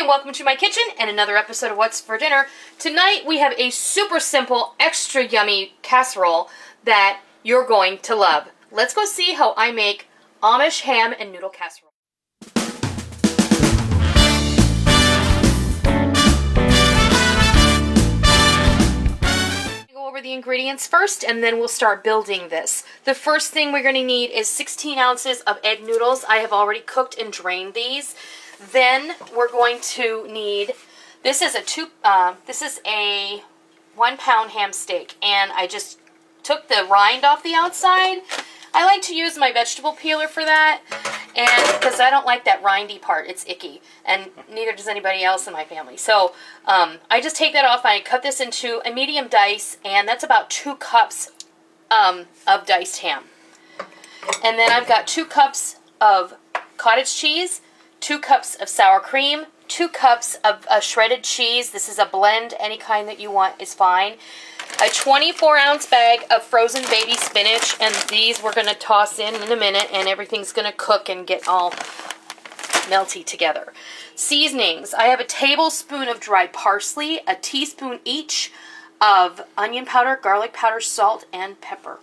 and welcome to my kitchen and another episode of What's for Dinner. Tonight we have a super simple, extra yummy casserole that you're going to love. Let's go see how I make Amish ham and noodle casserole. Go over the ingredients first and then we'll start building this. The first thing we're going to need is 16 ounces of egg noodles. I have already cooked and drained these. Then we're going to need, this is a 1 pound ham steak, and I just took the rind off the outside. I like to use my vegetable peeler for that, and because I don't like that rindy part, it's icky, and neither does anybody else in my family. So I just take that off and I cut this into a medium dice, and that's about 2 cups of diced ham. And then I've got 2 cups of cottage cheese, 2 cups of sour cream, 2 cups of shredded cheese. This is a blend, any kind that you want is fine. A 24-ounce bag of frozen baby spinach, and these we're going to toss in a minute, and everything's going to cook and get all melty together. Seasonings. I have a tablespoon of dried parsley, a teaspoon each of onion powder, garlic powder, salt, and pepper.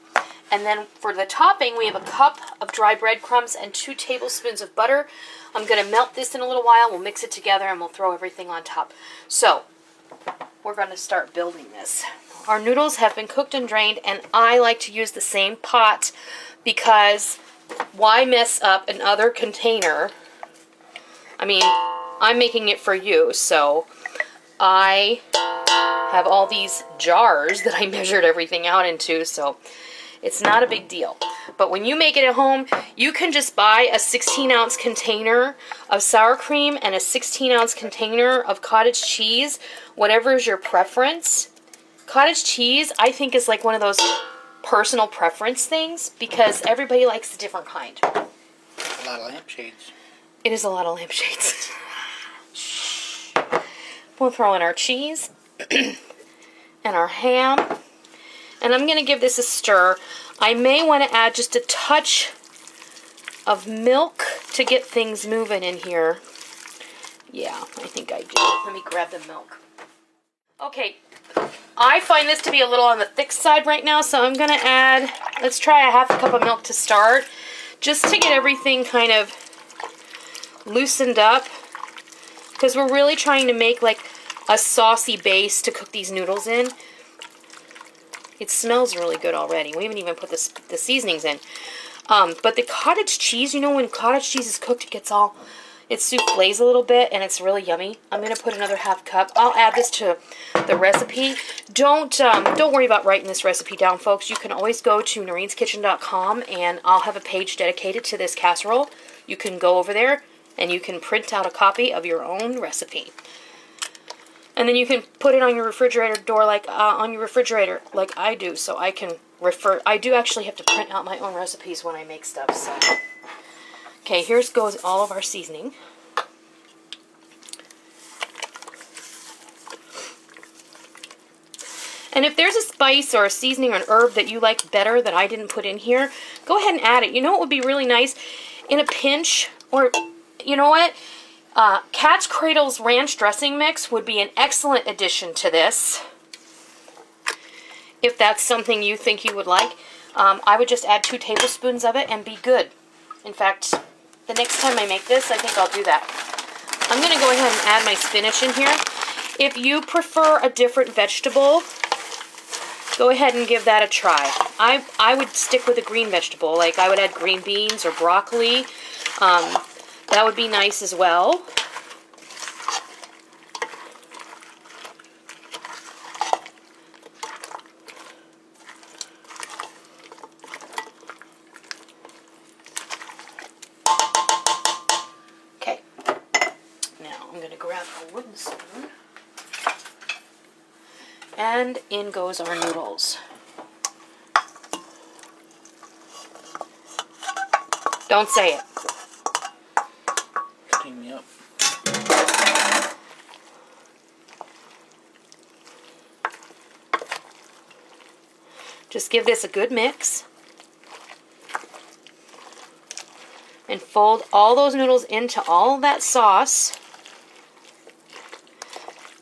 And then for the topping, we have a cup of dry breadcrumbs and 2 tablespoons of butter. I'm going to melt this in a little while. We'll mix it together and we'll throw everything on top. So, we're going to start building this. Our noodles have been cooked and drained, and I like to use the same pot because why mess up another container? I mean, I'm making it for you, so I have all these jars that I measured everything out into, so it's not a big deal. But when you make it at home, you can just buy a 16-ounce container of sour cream and a 16-ounce container of cottage cheese, whatever is your preference. Cottage cheese, I think, is like one of those personal preference things because everybody likes a different kind. A lot of lampshades. It is a lot of lampshades. We'll throw in our cheese and our ham. And I'm going to give this a stir. I may want to add just a touch of milk to get things moving in here. Yeah, I think I do. Let me grab the milk. Okay, I find this to be a little on the thick side right now, so I'm going to add, let's try a half a cup of milk to start, just to get everything kind of loosened up, because we're really trying to make like a saucy base to cook these noodles in. It smells really good already. We haven't even put the seasonings in. But the cottage cheese, you know, when cottage cheese is cooked, it souffles a little bit, and it's really yummy. I'm going to put another half cup. I'll add this to the recipe. Don't worry about writing this recipe down, folks. You can always go to noreenskitchen.com, and I'll have a page dedicated to this casserole. You can go over there, and you can print out a copy of your own recipe. And then you can put it on your refrigerator door, like I do, so I can refer. I do actually have to print out my own recipes when I make stuff. So, okay, here goes all of our seasoning. And if there's a spice or a seasoning or an herb that you like better that I didn't put in here, go ahead and add it. You know what would be really nice? In a pinch, or you know what? Cat's Cradle's ranch dressing mix would be an excellent addition to this. If that's something you think you would like, I would just add 2 tablespoons of it and be good. In fact, the next time I make this, I think I'll do that. I'm going to go ahead and add my spinach in here. If you prefer a different vegetable, go ahead and give that a try. I would stick with a green vegetable, like I would add green beans or broccoli. That would be nice as well. Okay. Now I'm going to grab a wooden spoon. And in goes our noodles. Don't say it. Me up. Just give this a good mix. And fold all those noodles into all that sauce.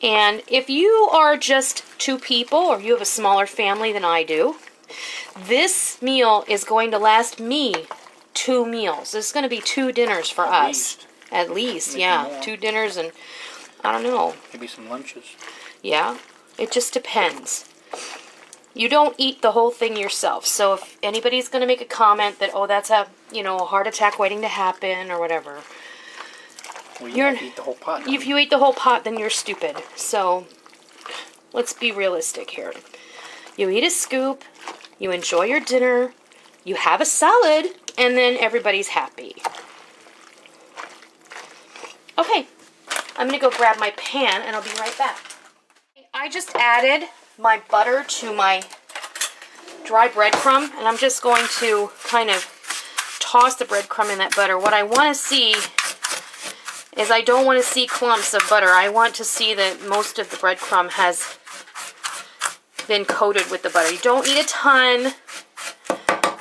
And if you are just 2 people or you have a smaller family than I do, this meal is going to last me 2 meals. This is going to be 2 dinners for us. At least, yeah. More. 2 dinners and, I don't know. Maybe some lunches. Yeah, it just depends. You don't eat the whole thing yourself. So if anybody's going to make a comment that, oh, that's a, a heart attack waiting to happen or whatever. Well, you have to eat the whole pot. If you eat the whole pot, then you're stupid. So let's be realistic here. You eat a scoop, you enjoy your dinner, you have a salad, and then everybody's happy. Okay, I'm going to go grab my pan, and I'll be right back. I just added my butter to my dry breadcrumb, and I'm just going to kind of toss the breadcrumb in that butter. What I want to see is I don't want to see clumps of butter. I want to see that most of the breadcrumb has been coated with the butter. You don't need a ton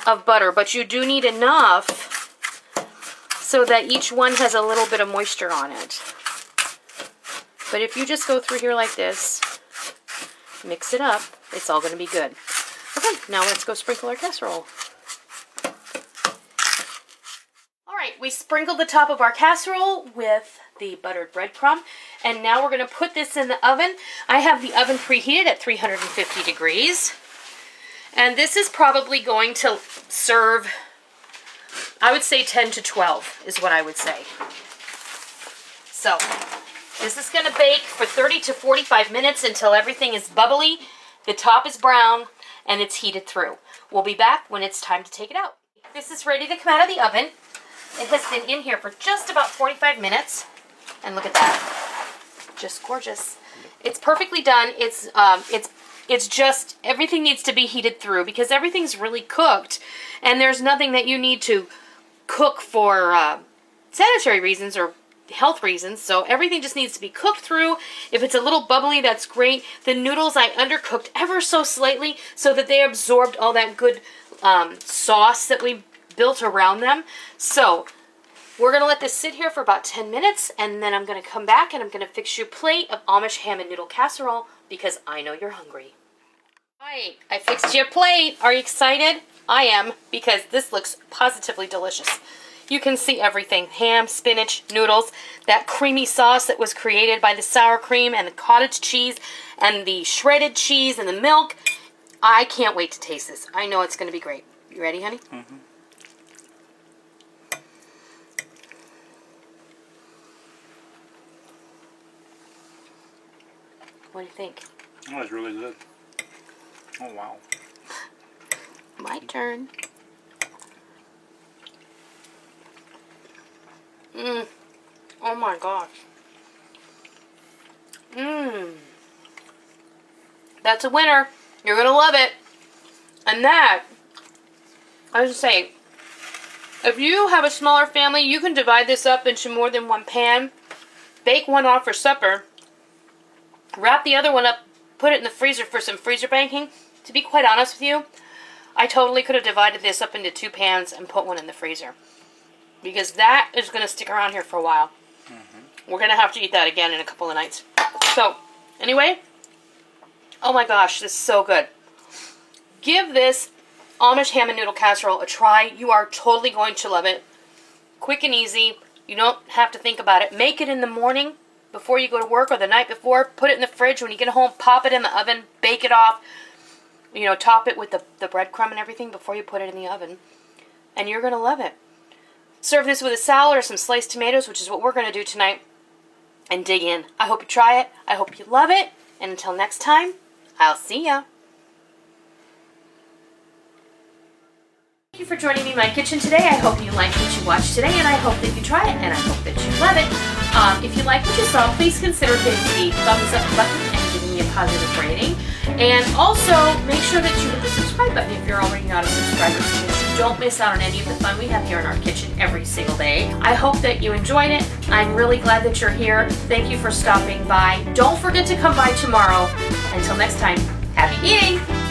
of butter, but you do need enough so that each one has a little bit of moisture on it. But if you just go through here like this, mix it up, it's all going to be good. Okay, now let's go sprinkle our casserole. Alright, we sprinkled the top of our casserole with the buttered breadcrumb, and now we're going to put this in the oven. I have the oven preheated at 350 degrees, and this is probably going to serve, I would say 10 to 12 is what I would say. So, this is going to bake for 30 to 45 minutes until everything is bubbly, the top is brown, and it's heated through. We'll be back when it's time to take it out. This is ready to come out of the oven. It has been in here for just about 45 minutes. And look at that. Just gorgeous. It's perfectly done. It's just, everything needs to be heated through because everything's really cooked. And there's nothing that you need to cook for sanitary reasons or health reasons. So everything just needs to be cooked through. If it's a little bubbly, that's great. The noodles I undercooked ever so slightly so that they absorbed all that good sauce that we built around them. So we're going to let this sit here for about 10 minutes, and then I'm going to come back and I'm going to fix you a plate of Amish ham and noodle casserole because I know you're hungry. Alright, I fixed you a plate. Are you excited? I am, because this looks positively delicious. You can see everything. Ham, spinach, noodles, that creamy sauce that was created by the sour cream and the cottage cheese and the shredded cheese and the milk. I can't wait to taste this. I know it's going to be great. You ready, honey? Mm-hmm. What do you think? Oh, it's really good. Oh, wow. My turn. Oh my gosh. That's a winner. You're going to love it. And that, I was going to say, if you have a smaller family, you can divide this up into more than one pan. Bake one off for supper. Wrap the other one up, put it in the freezer for some freezer banking. To be quite honest with you, I totally could have divided this up into 2 pans and put one in the freezer. Because that is going to stick around here for a while. We're going to have to eat that again in a couple of nights. So, anyway, oh my gosh, this is so good. Give this Amish ham and noodle casserole a try. You are totally going to love it. Quick and easy. You don't have to think about it. Make it in the morning before you go to work or the night before. Put it in the fridge. When you get home, pop it in the oven. Bake it off. You know, top it with the breadcrumb and everything before you put it in the oven. And you're going to love it. Serve this with a salad or some sliced tomatoes, which is what we're going to do tonight. And dig in. I hope you try it. I hope you love it. And until next time, I'll see ya. Thank you for joining me in my kitchen today. I hope you liked what you watched today, and I hope that you try it, and I hope that you love it. If you like what you saw, please consider hitting the thumbs up button and giving me a positive rating. And also, make sure that you hit the subscribe button if you're already not a subscriber, so that you don't miss out on any of the fun we have here in our kitchen every single day. I hope that you enjoyed it. I'm really glad that you're here. Thank you for stopping by. Don't forget to come by tomorrow. Until next time, happy eating!